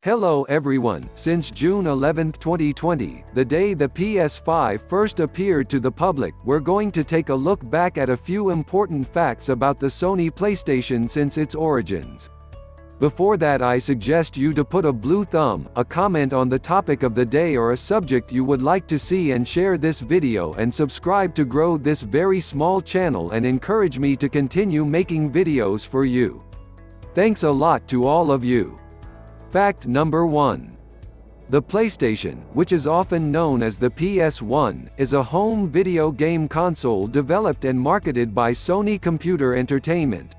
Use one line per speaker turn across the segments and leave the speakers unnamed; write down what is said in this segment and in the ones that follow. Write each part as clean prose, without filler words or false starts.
Hello everyone, since June 11, 2020, the day the PS5 first appeared to the public, we're going to take a look back at a few important facts about the Sony PlayStation since its origins. Before that, I suggest you to put a blue thumb, a comment on the topic of the day or a subject you would like to see, and share this video and subscribe to grow this very small channel and encourage me to continue making videos for you. Thanks a lot to all of you. Fact number 1. The PlayStation, which is often known as the PS1, is a home video game console developed and marketed by Sony Computer Entertainment.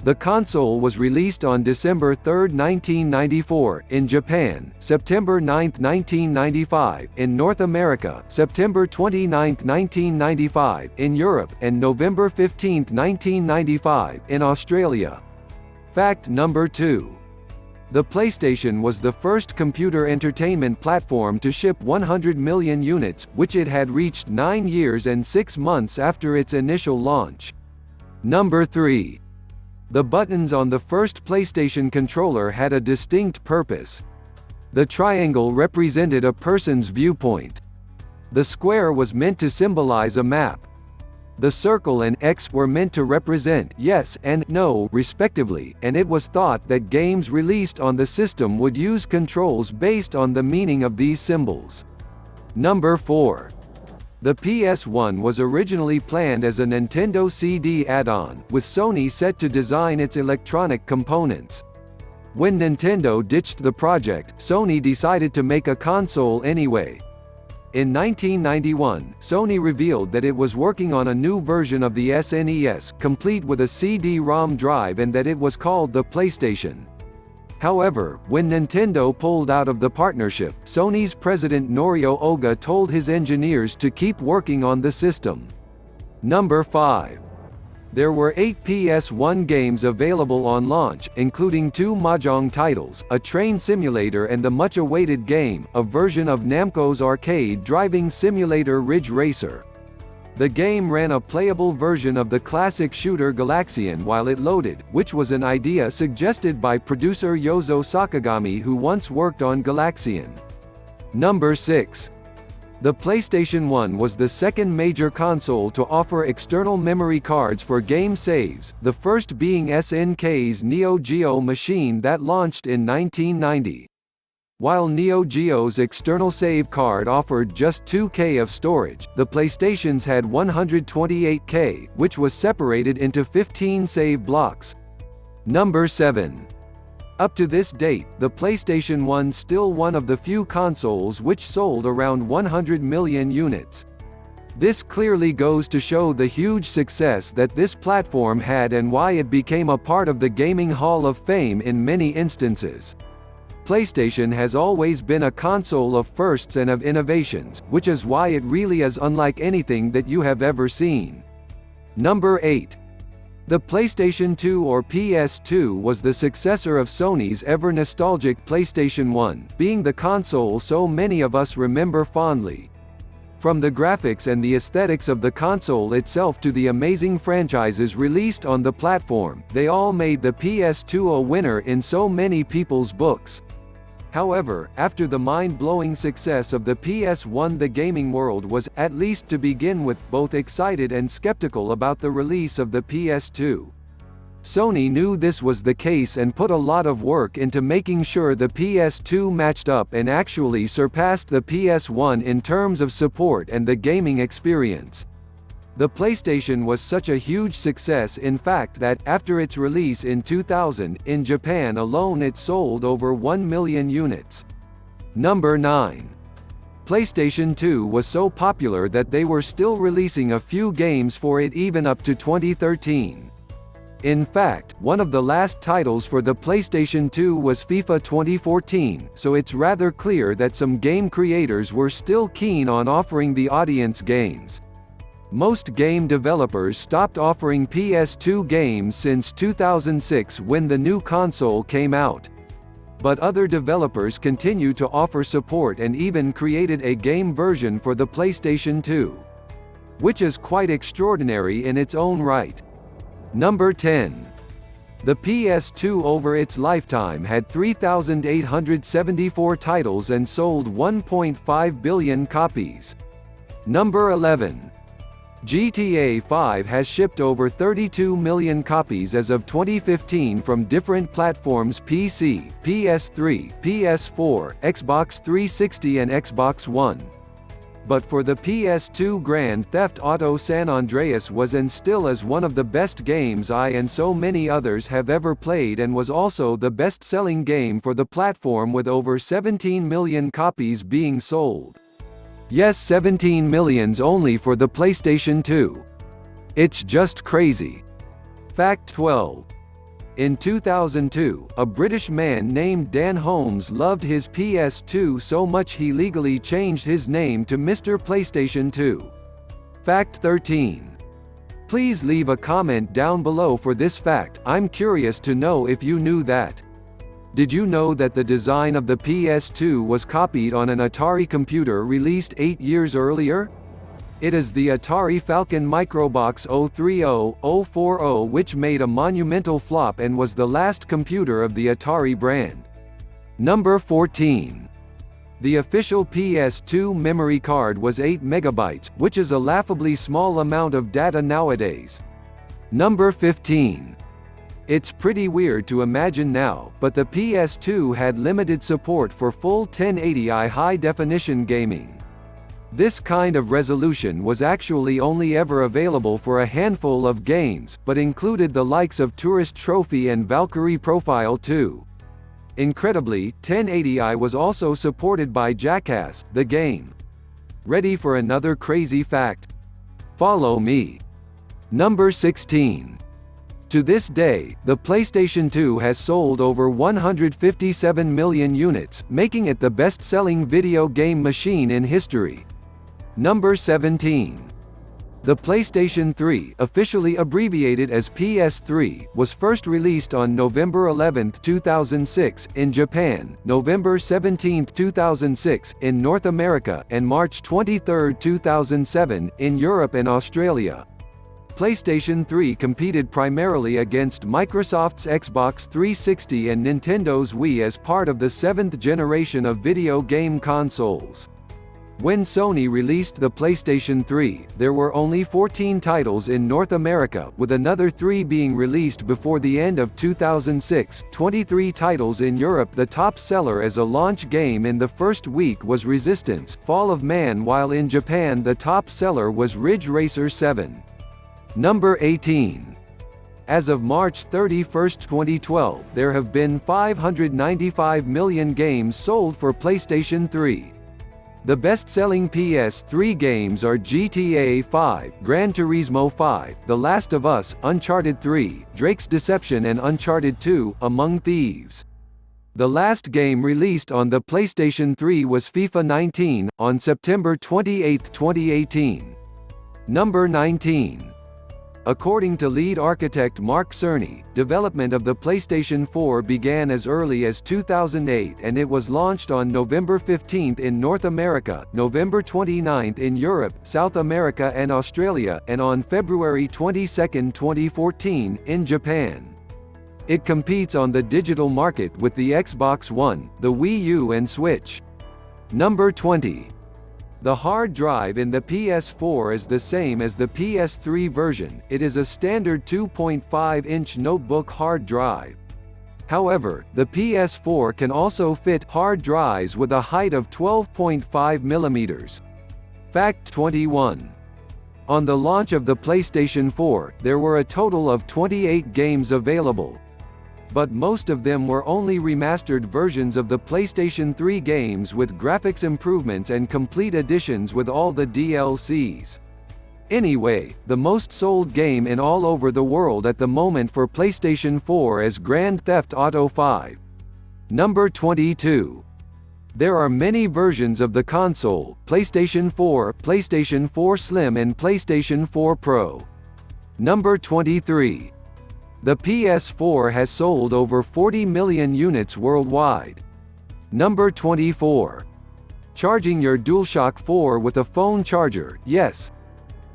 The console was released on December 3, 1994, in Japan, September 9, 1995, in North America, September 29, 1995, in Europe, and November 15, 1995, in Australia. Fact number 2. The PlayStation was the first computer entertainment platform to ship 100 million units, which it had reached 9 years and 6 months after its initial launch. Number 3. The buttons on the first PlayStation controller had a distinct purpose. The triangle represented a person's viewpoint. The square was meant to symbolize a map. The circle and X were meant to represent yes and no, respectively, and it was thought that games released on the system would use controls based on the meaning of these symbols. Number 4. The PS1 was originally planned as a Nintendo CD add-on, with Sony set to design its electronic components. When Nintendo ditched the project, Sony decided to make a console anyway. In 1991, Sony revealed that it was working on a new version of the SNES, complete with a CD-ROM drive, and that it was called the PlayStation. However, when Nintendo pulled out of the partnership, Sony's president Norio Oga told his engineers to keep working on the system. Number 5. There were 8 PS1 games available on launch, including 2 mahjong titles, a train simulator, and the much-awaited game, a version of Namco's arcade driving simulator Ridge Racer. The game ran a playable version of the classic shooter Galaxian while it loaded, which was an idea suggested by producer Yozo Sakagami, who once worked on Galaxian. Number 6. The PlayStation 1 was the second major console to offer external memory cards for game saves, the first being SNK's Neo Geo machine that launched in 1990. While Neo Geo's external save card offered just 2K of storage, the PlayStation's had 128K, which was separated into 15 save blocks. Number 7. Up to this date, the PlayStation 1 still one of the few consoles which sold around 100 million units. This clearly goes to show the huge success that this platform had and why it became a part of the Gaming Hall of Fame in many instances. PlayStation has always been a console of firsts and of innovations, which is why it really is unlike anything that you have ever seen. Number 8. The PlayStation 2 or PS2 was the successor of Sony's ever-nostalgic PlayStation 1, being the console so many of us remember fondly. From the graphics and the aesthetics of the console itself to the amazing franchises released on the platform, they all made the PS2 a winner in so many people's books. However, after the mind-blowing success of the PS1, the gaming world was, at least to begin with, both excited and skeptical about the release of the PS2. Sony knew this was the case and put a lot of work into making sure the PS2 matched up and actually surpassed the PS1 in terms of support and the gaming experience. The PlayStation was such a huge success, in fact, that, after its release in 2000, in Japan alone it sold over 1 million units. Number 9. PlayStation 2 was so popular that they were still releasing a few games for it even up to 2013. In fact, one of the last titles for the PlayStation 2 was FIFA 2014, so it's rather clear that some game creators were still keen on offering the audience games. Most game developers stopped offering PS2 games since 2006 when the new console came out. But other developers continue to offer support and even created a game version for the PlayStation 2. Which is quite extraordinary in its own right. Number 10. The PS2 over its lifetime had 3,874 titles and sold 1.5 billion copies. Number 11. GTA 5 has shipped over 32 million copies as of 2015 from different platforms: PC, PS3, PS4, Xbox 360 and Xbox One. But for the PS2, Grand Theft Auto San Andreas was and still is one of the best games I and so many others have ever played, and was also the best-selling game for the platform with over 17 million copies being sold. Yes, 17 millions only for the PlayStation 2. It's just crazy. Fact 12. In 2002, a British man named Dan Holmes loved his PS2 so much he legally changed his name to Mr. PlayStation 2. Fact 13. Please leave a comment down below for this fact. I'm curious to know if you knew that. Did you know that the design of the PS2 was copied on an Atari computer released 8 years earlier? It is the Atari Falcon Microbox 030-040, which made a monumental flop and was the last computer of the Atari brand. Number 14. The official PS2 memory card was 8 megabytes, which is a laughably small amount of data nowadays. Number 15. It's pretty weird to imagine now, but the PS2 had limited support for full 1080i high-definition gaming. This kind of resolution was actually only ever available for a handful of games, but included the likes of Tourist Trophy and Valkyrie Profile 2. Incredibly, 1080i was also supported by Jackass, the game. Ready for another crazy fact? Follow me. Number 16. To this day, the PlayStation 2 has sold over 157 million units, making it the best-selling video game machine in history. Number 17. The PlayStation 3, officially abbreviated as PS3, was first released on November 11, 2006, in Japan, November 17, 2006, in North America, and March 23, 2007, in Europe and Australia. PlayStation 3 competed primarily against Microsoft's Xbox 360 and Nintendo's Wii as part of the 7th generation of video game consoles. When Sony released the PlayStation 3, there were only 14 titles in North America, with another 3 being released before the end of 2006, 23 titles in Europe. The top seller as a launch game in the first week was Resistance: Fall of Man, while in Japan the top seller was Ridge Racer 7. Number 18. As of March 31, 2012, there have been 595 million games sold for PlayStation 3. The best-selling PS3 games are GTA 5, Gran Turismo 5, The Last of Us, Uncharted 3, Drake's Deception and Uncharted 2, Among Thieves. The last game released on the PlayStation 3 was FIFA 19, on September 28, 2018. Number 19. According to lead architect Mark Cerny, development of the PlayStation 4 began as early as 2008 and it was launched on November 15 in North America, November 29 in Europe, South America and Australia, and on February 22, 2014, in Japan. It competes on the digital market with the Xbox One, the Wii U and Switch. Number 20. The hard drive in the PS4 is the same as the PS3 version. It is a standard 2.5-inch notebook hard drive. However, the PS4 can also fit hard drives with a height of 12.5 mm. Fact 21. On the launch of the PlayStation 4, there were a total of 28 games available. But most of them were only remastered versions of the PlayStation 3 games with graphics improvements and complete editions with all the DLCs. Anyway, the most sold game in all over the world at the moment for PlayStation 4 is Grand Theft Auto 5. Number 22. There are many versions of the console: PlayStation 4, PlayStation 4 Slim and PlayStation 4 Pro. Number 23. The PS4 has sold over 40 million units worldwide. Number 24. Charging your DualShock 4 with a phone charger. Yes.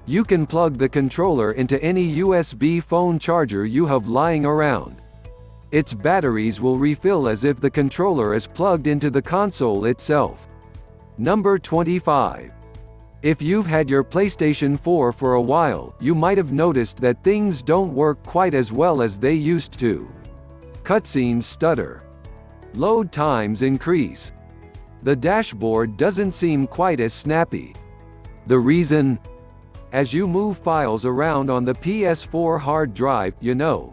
You can plug the controller into any USB phone charger you have lying around. Its batteries will refill as if the controller is plugged into the console itself. Number 25. If you've had your PlayStation 4 for a while, you might have noticed that things don't work quite as well as they used to. Cutscenes stutter. Load times increase. The dashboard doesn't seem quite as snappy. The reason? As you move files around on the PS4 hard drive,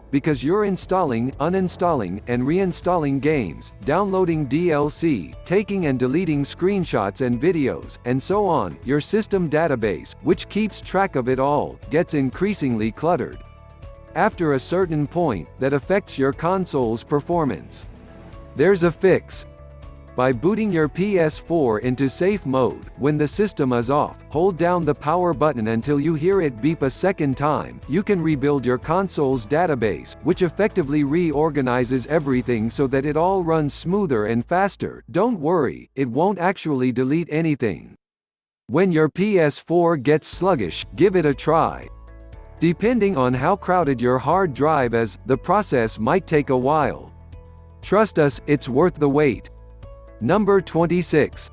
because you're installing, uninstalling, and reinstalling games, downloading DLC, taking and deleting screenshots and videos, and so on, your system database, which keeps track of it all, gets increasingly cluttered. After a certain point, that affects your console's performance. There's a fix. By booting your PS4 into safe mode, when the system is off, hold down the power button until you hear it beep a second time. You can rebuild your console's database, which effectively reorganizes everything so that it all runs smoother and faster. Don't worry, it won't actually delete anything. When your PS4 gets sluggish, give it a try. Depending on how crowded your hard drive is, the process might take a while. Trust us, it's worth the wait. Number 26.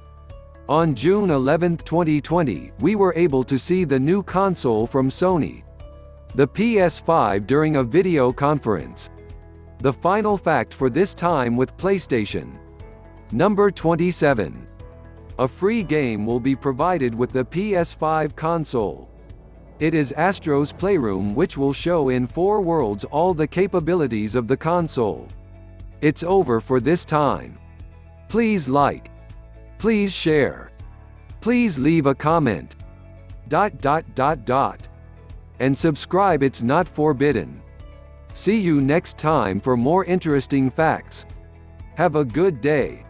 On June 11, 2020, we were able to see the new console from Sony, the PS5, during a video conference. The final fact for this time with PlayStation. Number 27. A free game will be provided with the PS5 console. It is Astro's Playroom, which will show in 4 worlds all the capabilities of the console. It's over for this time. Please like. Please share. Please leave a comment. ... And subscribe, it's not forbidden. See you next time for more interesting facts. Have a good day.